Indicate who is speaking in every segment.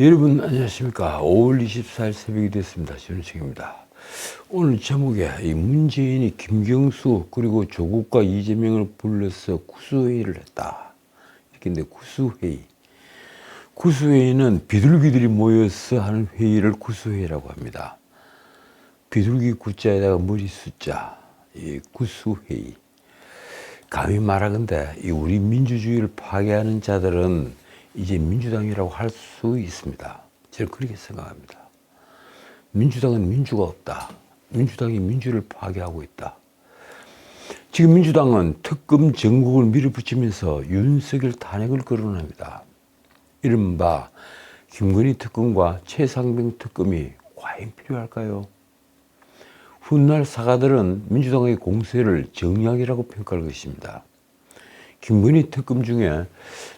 Speaker 1: 여러분 안녕하십니까. 5월 24일 새벽이 됐습니다. 전우책입니다. 오늘 제목에 이 문재인이 김경수 그리고 조국과 이재명을 불러서 구수회의를 했다. 이렇게 구수회의. 구수회의는 비둘기들이 모여서 하는 회의를 구수회의라고 합니다. 비둘기 구자에다가 머리 숫자, 이 구수회의. 감히 말하건대 이 우리 민주주의를 파괴하는 자들은 이제 민주당이라고 할 수 있습니다. 저는 그렇게 생각합니다. 민주당은 민주가 없다. 민주당이 민주를 파괴하고 있다. 지금 민주당은 특검 전국을 밀어붙이면서 윤석열 탄핵을 거론합니다. 이른바 김건희 특검과 최상병 특검이 과연 필요할까요? 훗날 사가들은 민주당의 공세를 정략이라고 평가할 것입니다. 김건희 특검 중에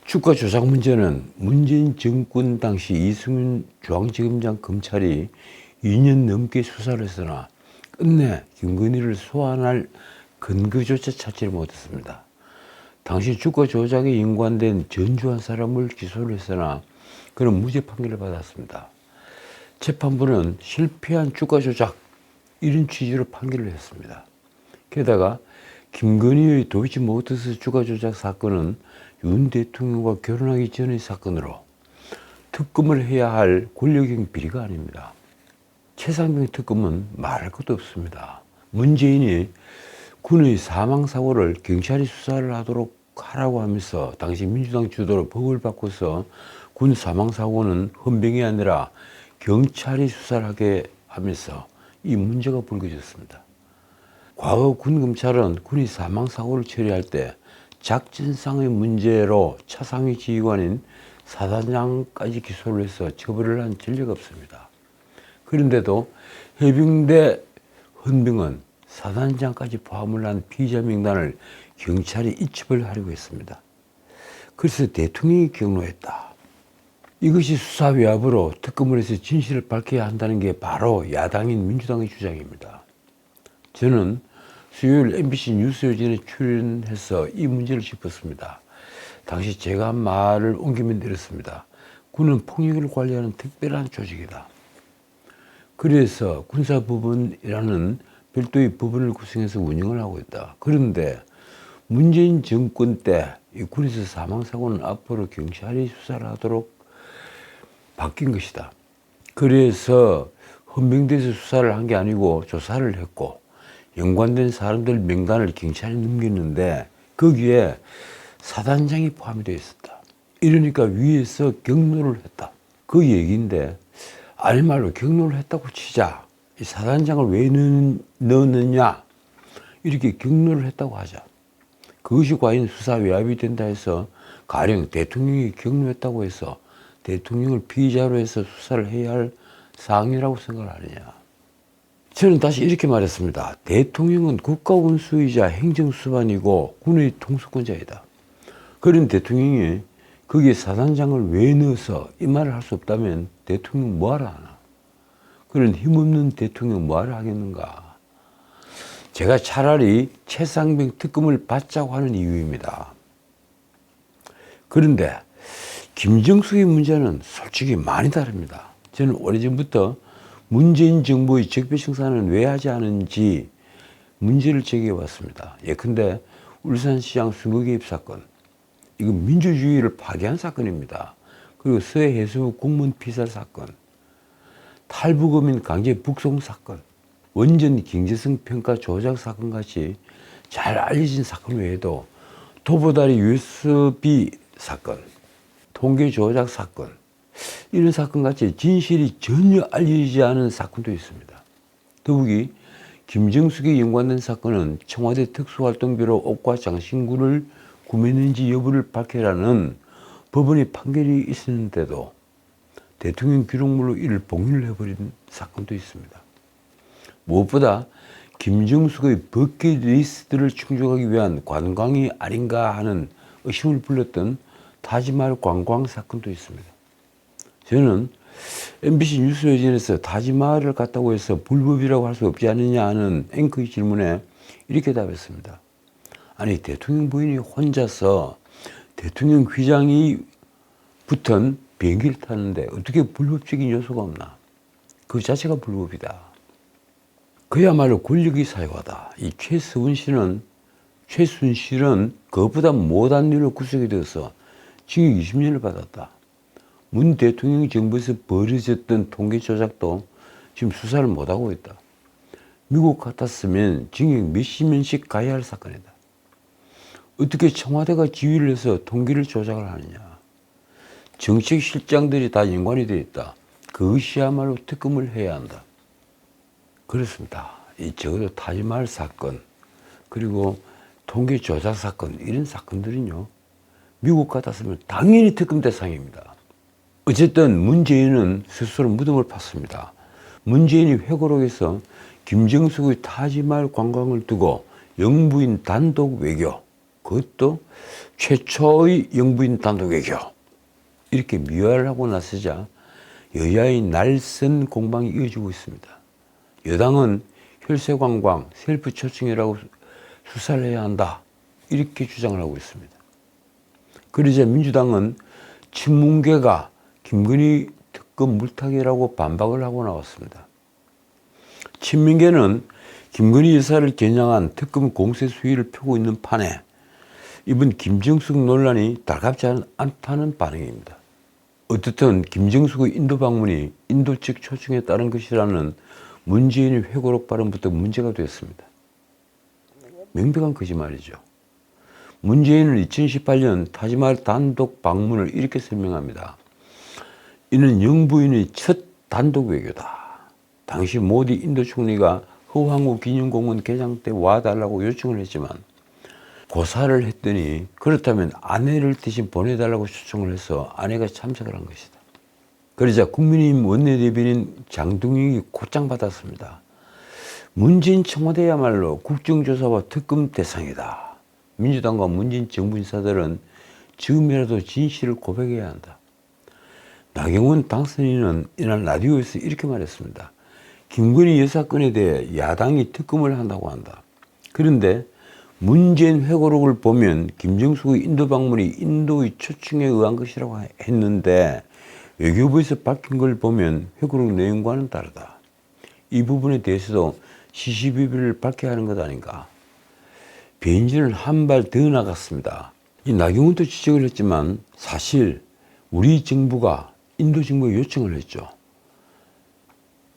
Speaker 1: 주가 조작 문제는 문재인 정권 당시 이승윤 중앙지검장 검찰이 2년 넘게 수사를 했으나 끝내 김건희를 소환할 근거조차 찾지 못했습니다. 당시 주가 조작에 연관된 전주한 사람을 기소를 했으나 그는 무죄 판결을 받았습니다. 재판부는 실패한 주가 조작 이런 취지로 판결을 했습니다. 게다가 김건희의 도이치모터스 주가 조작 사건은 윤 대통령과 결혼하기 전의 사건으로 특검을 해야 할 권력형 비리가 아닙니다. 최상병 특검은 말할 것도 없습니다. 문재인이 군의 사망사고를 경찰이 수사를 하도록 하라고 하면서 당시 민주당 주도로 법을 바꿔서 군 사망사고는 헌병이 아니라 경찰이 수사를 하게 하면서 이 문제가 불거졌습니다. 과거 군 검찰은 군이 사망사고를 처리할 때 작전상의 문제로 차상위 지휘관인 사단장까지 기소를 해서 처벌을 한 전례가 없습니다. 그런데도 해병대 헌병은 사단장까지 포함을 한 피의자 명단을 경찰이 이첩을 하려고 했습니다. 그래서 대통령이 경로했다. 이것이 수사 외압으로 특검을 해서 진실을 밝혀야 한다는 게 바로 야당인 민주당의 주장입니다. 저는 수요일 MBC 뉴스요즘에 출연해서 이 문제를 짚었습니다. 당시 제가 한 말을 옮기면 이렇습니다. 군은 폭력을 관리하는 특별한 조직이다. 그래서 군사법원이라는 별도의 법원을 구성해서 운영을 하고 있다. 그런데 문재인 정권 때 이 군에서 사망사고는 앞으로 경찰이 수사를 하도록 바뀐 것이다. 그래서 헌병대에서 수사를 한 게 아니고 조사를 했고 연관된 사람들 명단을 경찰에 넘겼는데 거기에 사단장이 포함이 되어 있었다. 이러니까 위에서 경로를 했다. 그 얘기인데 아니 말로 경로를 했다고 치자. 이 사단장을 왜 넣느냐 이렇게 경로를 했다고 하자. 그것이 과연 수사 외압이 된다 해서 가령 대통령이 경로했다고 해서 대통령을 피의자로 해서 수사를 해야 할 사항이라고 생각을 하느냐. 저는 다시 이렇게 말했습니다. 대통령은 국가원수이자 행정수반이고 군의 통수권자이다. 그런 대통령이 거기에 사단장을 왜 넣어서 이 말을 할 수 없다면 대통령 뭐하러 하나. 그런 힘없는 대통령 뭐하러 하겠는가. 제가 차라리 최상병 특검을 받자고 하는 이유입니다. 그런데 김정숙의 문제는 솔직히 많이 다릅니다. 저는 오래전부터 문재인 정부의 적폐청산은 왜 하지 않은지 문제를 제기해왔습니다. 예컨대 울산시장 선거 개입 사건, 이건 민주주의를 파괴한 사건입니다. 그리고 서해 해수부 공무원 피살 사건, 탈북어민 강제 북송 사건, 원전 경제성 평가 조작 사건 같이 잘 알려진 사건 외에도 도보다리 USB 사건, 통계 조작 사건, 이런 사건 같이 진실이 전혀 알려지지 않은 사건도 있습니다. 더욱이 김정숙에 연관된 사건은 청와대 특수활동비로 옷과 장신구를 구매했는지 여부를 밝혀라는 법원의 판결이 있었는데도 대통령 기록물로 이를 봉인을 해버린 사건도 있습니다. 무엇보다 김정숙의 버킷리스트를 충족하기 위한 관광이 아닌가 하는 의심을 불렀던 타지마할 관광 사건도 있습니다. 저는 MBC 뉴스요즘에서 타지마할을 갔다고 해서 불법이라고 할 수 없지 않느냐 하는 앵커의 질문에 이렇게 답했습니다. 아니 대통령 부인이 혼자서 대통령 휘장이 붙은 비행기를 타는데 어떻게 불법적인 요소가 없나? 그 자체가 불법이다. 그야말로 권력이 사유하다. 이 최순실은 그것보다 못한 일로 구속이 되어서 징역 20년을 받았다. 문 대통령 정부에서 벌어졌던 통계 조작도 지금 수사를 못하고 있다. 미국 같았으면 징역 몇십 년씩 가야 할 사건이다. 어떻게 청와대가 지휘를 해서 통계를 조작을 하느냐. 정책실장들이 다 연관이 되어 있다. 그것이야말로 특검을 해야 한다. 그렇습니다. 적어도 타지마할 사건, 그리고 통계 조작 사건, 이런 사건들은요, 미국 같았으면 당연히 특검 대상입니다. 어쨌든 문재인은 스스로 무덤을 팠습니다. 문재인이 회고록에서 김정숙의 타지마할 관광을 두고 영부인 단독 외교, 그것도 최초의 영부인 단독 외교, 이렇게 미화를 하고 나서자 여야의 날선 공방이 이어지고 있습니다. 여당은 혈세관광, 셀프 초청이라고 수사를 해야 한다, 이렇게 주장을 하고 있습니다. 그러자 민주당은 친문계가 김건희 특검 물타기라고 반박을 하고 나왔습니다. 친문계는 김건희 여사를 겨냥한 특검 공세 수위를 펴고 있는 판에 이번 김정숙 논란이 달갑지 않다는 반응입니다. 어떻든 김정숙의 인도 방문이 인도 측 초청에 따른 것이라는 문재인의 회고록 발언부터 문제가 됐습니다. 명백한 거짓말이죠. 문재인은 2018년 타지마할 단독 방문을 이렇게 설명합니다. 이는 영부인의 첫 단독 외교다. 당시 모디 인도 총리가 허황우 기념공원 개장 때 와달라고 요청을 했지만 고사를 했더니 그렇다면 아내를 대신 보내달라고 초청을 해서 아내가 참석을 한 것이다. 그러자 국민의힘 원내대변인 장동혁이 곧장 받았습니다. 문재인 청와대야말로 국정조사와 특검 대상이다. 민주당과 문재인 정부 인사들은 지금이라도 진실을 고백해야 한다. 나경원 당선인은 이날 라디오에서 이렇게 말했습니다. 김건희 여사 건에 대해 야당이 특검을 한다고 한다. 그런데 문재인 회고록을 보면 김정숙의 인도 방문이 인도의 초청에 의한 것이라고 했는데 외교부에서 밝힌 걸 보면 회고록 내용과는 다르다. 이 부분에 대해서도 시시비비를 밝혀야 하는 것 아닌가. 배인진은 한 발 더 나갔습니다. 이 나경원도 지적을 했지만 사실 우리 정부가 인도 정부에 요청을 했죠.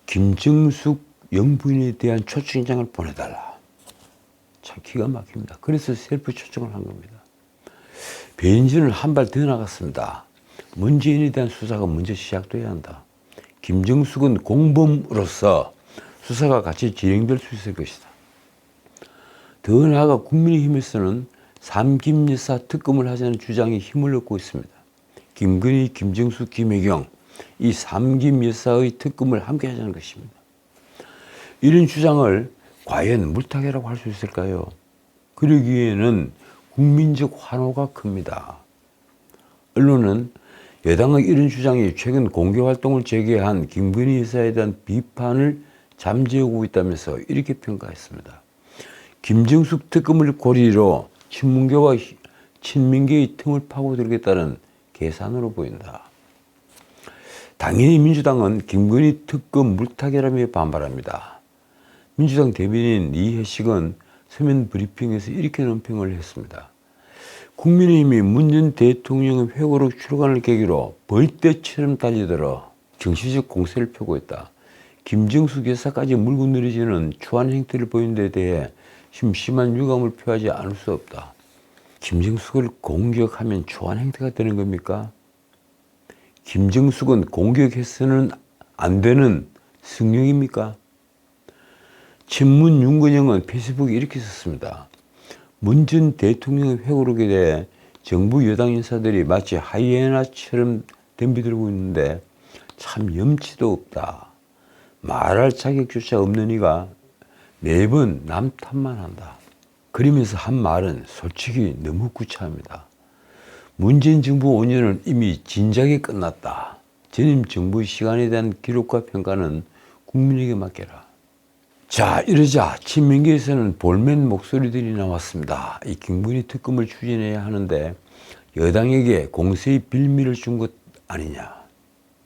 Speaker 1: 김정숙 영부인에 대한 초청장을 보내달라. 참 기가 막힙니다. 그래서 셀프 초청을 한 겁니다. 배인진은 한 발 더 나갔습니다. 문재인에 대한 수사가 먼저 시작돼야 한다. 김정숙은 공범으로서 수사가 같이 진행될 수 있을 것이다. 더 나아가 국민의힘에서는 삼김 여사 특검을 하자는 주장이 힘을 얻고 있습니다. 김건희, 김정숙, 김혜경, 이 삼김 여사의 특검을 함께 하자는 것입니다. 이런 주장을 과연 물타기라고 할 수 있을까요? 그러기에는 국민적 환호가 큽니다. 언론은 여당의 이런 주장이 최근 공개활동을 재개한 김건희 여사에 대한 비판을 잠재우고 있다면서 이렇게 평가했습니다. 김정숙 특검을 고리로 친문계와 친민계의 틈을 파고들겠다는 계산으로 보인다. 당연히 민주당은 김건희 특검 물타기라며 반발합니다. 민주당 대변인 이해식은 서면 브리핑에서 이렇게 논평을 했습니다. 국민의힘이 문 전 대통령의 회고록 출간을 계기로 벌떼처럼 달려들어 정치적 공세를 펴고 있다. 김정숙 여사까지 물고 늘어지는 추한 행태를 보인 데 대해 심심한 유감을 표하지 않을 수 없다. 김정숙을 공격하면 추한 행태가 되는 겁니까? 김정숙은 공격해서는 안 되는 성령입니까? 친문 윤건영은 페이스북에 이렇게 썼습니다. 문 전 대통령의 회고록에 대해 정부 여당 인사들이 마치 하이에나처럼 덤비들고 있는데 참 염치도 없다. 말할 자격조차 없는 이가 매번 남 탓만 한다. 그러면서 한 말은 솔직히 너무 구차합니다. 문재인 정부 5년은 이미 진작에 끝났다. 전임 정부의 시간에 대한 기록과 평가는 국민에게 맡겨라. 자, 이러자 친민계에서는 볼멘 목소리들이 나왔습니다. 이 김건희 특검을 추진해야 하는데 여당에게 공세의 빌미를 준 것 아니냐.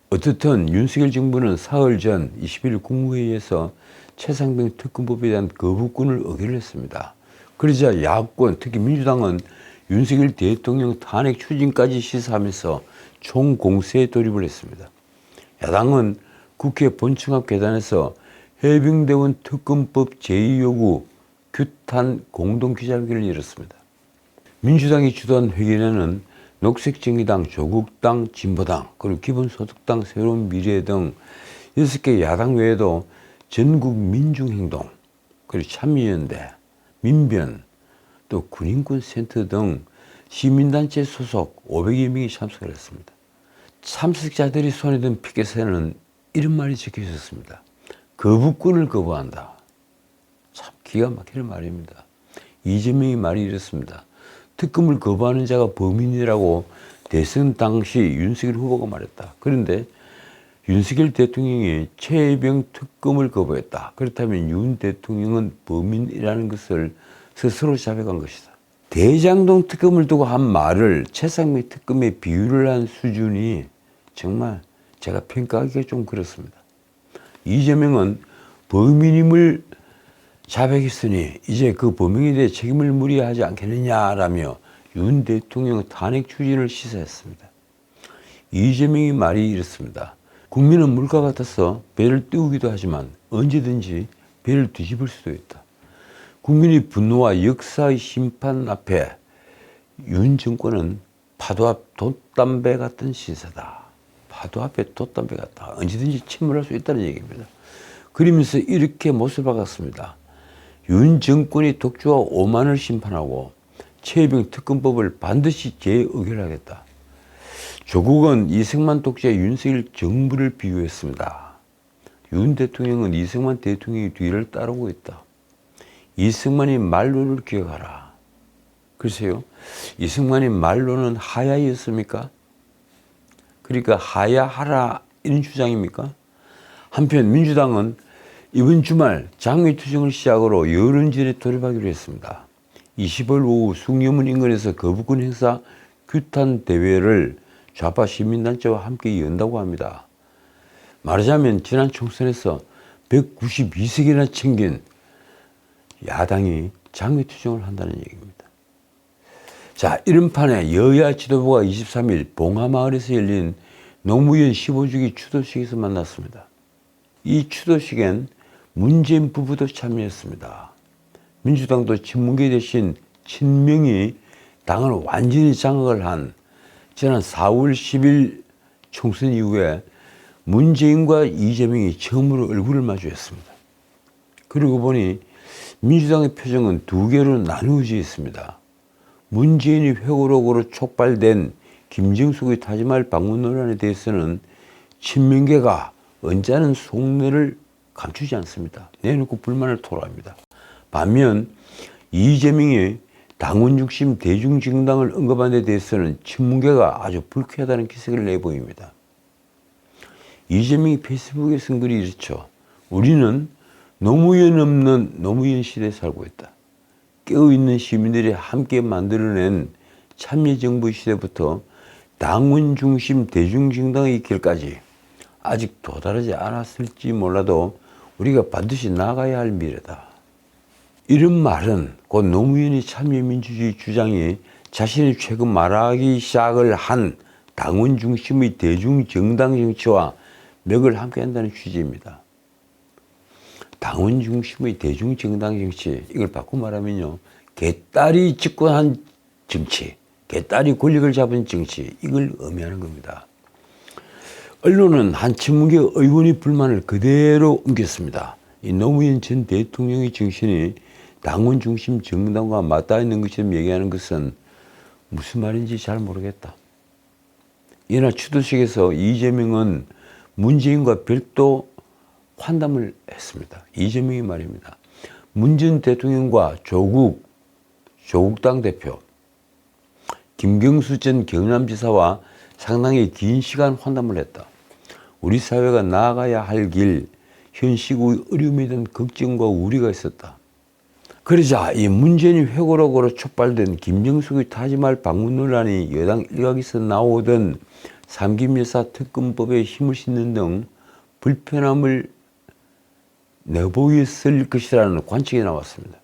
Speaker 1: 어떻든 윤석열 정부는 사흘 전 21일 국무회의에서 최상병 특검법에 대한 거부권을 의결했습니다. 그러자 야권, 특히 민주당은 윤석열 대통령 탄핵 추진까지 시사하면서 총공세에 돌입을 했습니다. 야당은 국회 본청 앞 계단에서 해병대원 특검법 제2요구 규탄 공동기자회견을 열었습니다. 민주당이 주도한 회견에는 녹색정의당, 조국당, 진보당, 그리고 기본소득당, 새로운 미래 등 6개 야당 외에도 전국민중행동, 그리고 참여연대, 민변, 또 군인권센터 등 시민단체 소속 500여 명이 참석을 했습니다. 참석자들이 손에 든 피켓에는 이런 말이 적혀 있었습니다. 거부권을 거부한다. 참 기가 막히는 말입니다. 이재명이 말이 이렇습니다. 특검을 거부하는 자가 범인이라고 대선 당시 윤석열 후보가 말했다. 그런데 윤석열 대통령이 최혜병 특검을 거부했다. 그렇다면 윤 대통령은 범인이라는 것을 스스로 자백한 것이다. 대장동 특검을 두고 한 말을 최상병 특검에 비유를 한 수준이 정말 제가 평가하기가 좀 그렇습니다. 이재명은 범인임을 자백했으니 이제 그 범행에 대해 책임을 물어야 하지 않겠느냐라며 윤 대통령 탄핵 추진을 시사했습니다. 이재명의 말이 이렇습니다. 국민은 물과 같아서 배를 띄우기도 하지만 언제든지 배를 뒤집을 수도 있다. 국민의 분노와 역사의 심판 앞에 윤 정권은 파도 앞 돛담배 같은 신세다. 파도 앞에 돛담배 같다. 언제든지 침몰할 수 있다는 얘기입니다. 그러면서 이렇게 못을 박았습니다. 윤 정권이 독주와 오만을 심판하고 최혜병 특검법을 반드시 재의결하겠다. 조국은 이승만 독재 윤석열 정부를 비유했습니다. 윤 대통령은 이승만 대통령의 뒤를 따르고 있다. 이승만의 말로를 기억하라. 글쎄요, 이승만의 말로는 하야였습니까? 그러니까 하야하라 이런 주장입니까? 한편 민주당은 이번 주말 장외투쟁을 시작으로 여론전에 돌입하기로 했습니다. 20일 오후 숭례문 인근에서 거부권 행사 규탄 대회를 좌파 시민단체와 함께 연다고 합니다. 말하자면 지난 총선에서 192석이나 챙긴 야당이 장외투쟁을 한다는 얘기입니다. 자, 이런 판에 여야 지도부가 23일 봉하마을에서 열린 노무현 15주기 추도식에서 만났습니다. 이 추도식엔 문재인 부부도 참여했습니다. 민주당도 친문계 대신 친명이 당을 완전히 장악을 한 지난 4월 10일 총선 이후에 문재인과 이재명이 처음으로 얼굴을 마주했습니다. 그러고 보니 민주당의 표정은 두 개로 나누어져 있습니다. 문재인이 회고록으로 촉발된 김정숙의 타지말 방문 논란에 대해서는 친명계가 언짢은 속내를 감추지 않습니다. 내놓고 불만을 토로합니다. 반면 이재명이 당원 중심 대중정당을 언급한 데 대해서는 친문계가 아주 불쾌하다는 기색을 내보입니다. 이재명이 페이스북에 쓴 글이 이렇죠. 우리는 노무현 없는 노무현 시대에 살고 있다. 깨어있는 시민들이 함께 만들어낸 참여정부 시대부터 당원 중심 대중정당의 길까지 아직 도달하지 않았을지 몰라도 우리가 반드시 나가야 할 미래다. 이런 말은 곧 노무현의 참여민주주의 주장이 자신이 최근 말하기 시작을 한 당원 중심의 대중정당 정치와 맥을 함께 한다는 취지입니다. 당원 중심의 대중정당 정치, 이걸 바꿔 말하면요, 개딸이 집권한 정치, 개딸이 권력을 잡은 정치, 이걸 의미하는 겁니다. 언론은 한 친문계 의원의 불만을 그대로 옮겼습니다. 이 노무현 전 대통령의 정신이 당원 중심 정당과 맞닿아 있는 것처럼 얘기하는 것은 무슨 말인지 잘 모르겠다. 이날 추도식에서 이재명은 문재인과 별도 환담을 했습니다. 이재명이 말입니다. 문 전 대통령과 조국당 대표, 김경수 전 경남지사와 상당히 긴 시간 환담을 했다. 우리 사회가 나아가야 할 길, 현 시국의 어려움에 대한 걱정과 우려가 있었다. 그러자 이 문재인이 회고록으로 촉발된 김정숙의 타지말 방문 논란이 여당 일각에서 나오던 삼김여사 특검법에 힘을 싣는 등 불편함을 내보였을 것이라는 관측이 나왔습니다.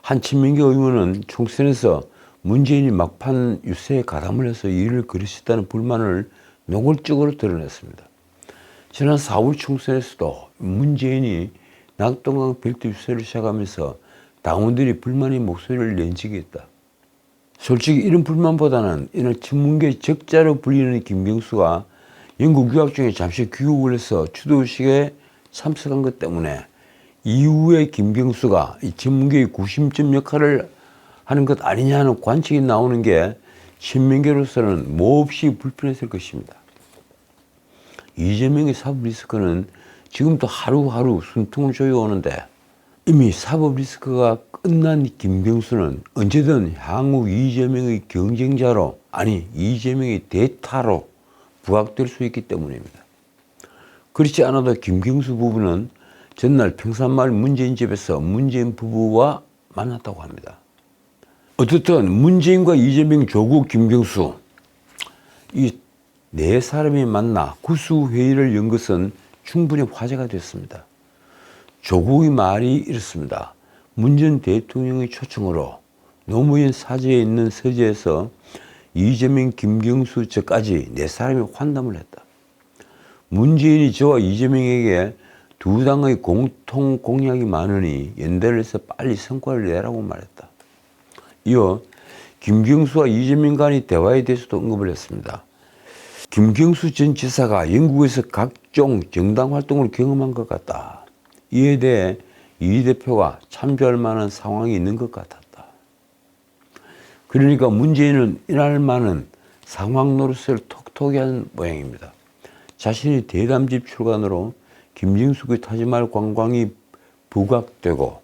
Speaker 1: 한 친명계 의원은 총선에서 문재인이 막판 유세에 가담을 해서 일을 그르쳤다는 불만을 노골적으로 드러냈습니다. 지난 4월 총선에서도 문재인이 낙동강 별도 유세를 시작하면서 당원들이 불만의 목소리를 낸 적이 있다. 솔직히 이런 불만보다는 이날 친문계 적자로 불리는 김경수가 영국 유학 중에 잠시 귀국을 해서 추도식에 참석한 것 때문에 이후에 김경수가 이 친문계의 구심점 역할을 하는 것 아니냐는 관측이 나오는 게 친명계로서는 몹시 불편했을 것입니다. 이재명의 사법 리스크는 지금도 하루하루 숨통을 조여오는데 이미 사법 리스크가 끝난 김경수는 언제든 향후 이재명의 경쟁자로, 아니 이재명의 대타로 부각될 수 있기 때문입니다. 그렇지 않아도 김경수 부부는 전날 평산마을 문재인 집에서 문재인 부부와 만났다고 합니다. 어떻든 문재인과 이재명, 조국, 김경수 이 네 사람이 만나 구수회의를 연 것은 충분히 화제가 됐습니다. 조국의 말이 이렇습니다. 문 전 대통령의 초청으로 노무현 사저에 있는 서재에서 이재명, 김경수 저까지 네 사람이 환담을 했다. 문재인이 저와 이재명에게 두 당의 공통 공약이 많으니 연대를 해서 빨리 성과를 내라고 말했다. 이어 김경수와 이재명 간의 대화에 대해서도 언급을 했습니다. 김경수 전 지사가 영국에서 각종 정당 활동을 경험한 것 같다. 이에 대해 이 대표가 참조할 만한 상황이 있는 것 같았다. 그러니까 문재인은 이날만은 상황 노릇을 톡톡히 한 모양입니다. 자신이 대담집 출간으로 김경수의 타지마을 관광이 부각되고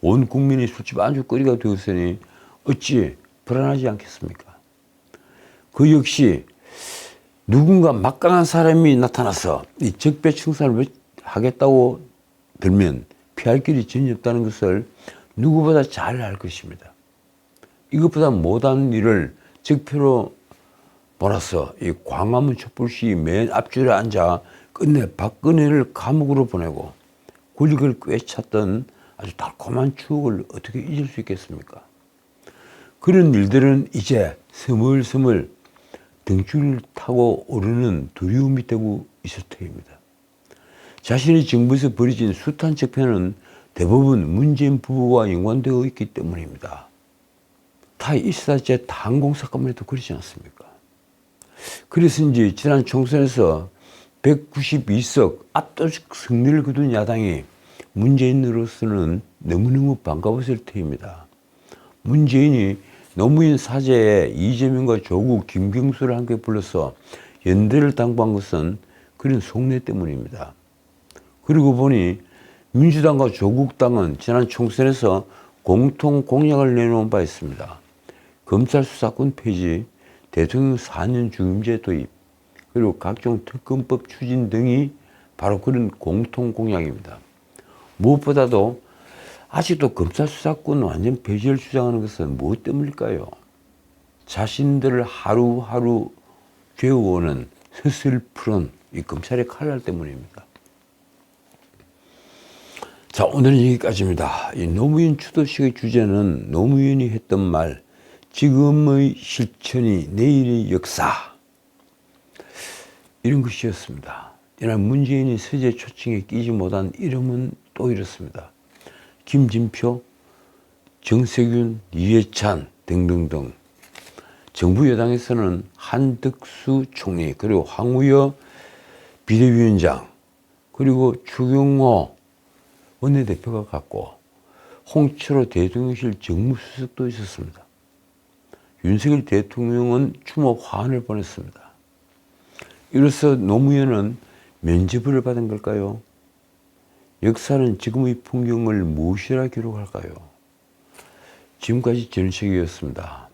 Speaker 1: 온 국민이 술집 안주거리가 되었으니 어찌 불안하지 않겠습니까? 그 역시 누군가 막강한 사람이 나타나서 이 적폐청산을 하겠다고 들면 피할 길이 전혀 없다는 것을 누구보다 잘 알 것입니다. 이것보다 못한 일을 적폐로 몰아서 이 광화문 촛불시 맨 앞줄에 앉아 끝내 박근혜를 감옥으로 보내고 권력을 꿰찼던 아주 달콤한 추억을 어떻게 잊을 수 있겠습니까? 그런 일들은 이제 스물스물 등줄을 타고 오르는 두려움이 되고 있을 터입니다. 자신이 정부에서 벌어진 숱한 적폐는 대부분 문재인 부부와 연관되어 있기 때문입니다. 타이 이스타제 항공 사건만 해도 그렇지 않습니까? 그래서인지 지난 총선에서 192석 압도적 승리를 거둔 야당이 문재인으로서는 너무너무 반가웠을 터입니다. 문재인이 노무현 사제에 이재명과 조국, 김경수를 함께 불러서 연대를 당부한 것은 그런 속내 때문입니다. 그리고 보니 민주당과 조국당은 지난 총선에서 공통 공약을 내놓은 바 있습니다. 검찰 수사권 폐지, 대통령 4년 중임제 도입, 그리고 각종 특검법 추진 등이 바로 그런 공통 공약입니다. 무엇보다도 아직도 검찰 수사권 완전 폐지를 주장하는 것은 무엇 때문일까요? 자신들을 하루하루 괴워오는 서슬푸른 이 검찰의 칼날 때문입니다. 자, 오늘은 여기까지입니다. 이 노무현 추도식의 주제는 노무현이 했던 말, 지금의 실천이 내일의 역사, 이런 것이었습니다. 이날 문재인이 서재 초청에 끼지 못한 이름은 또 이렇습니다. 김진표, 정세균, 이해찬 등등등. 정부 여당에서는 한덕수 총리, 그리고 황우여 비대위원장, 그리고 추경호 원내대표가 갔고 홍철호 대통령실 정무수석도 있었습니다. 윤석열 대통령은 추모 화환을 보냈습니다. 이로써 노무현은 면죄부를 받은 걸까요? 역사는 지금의 풍경을 무엇이라 기록할까요? 지금까지 전식이었습니다.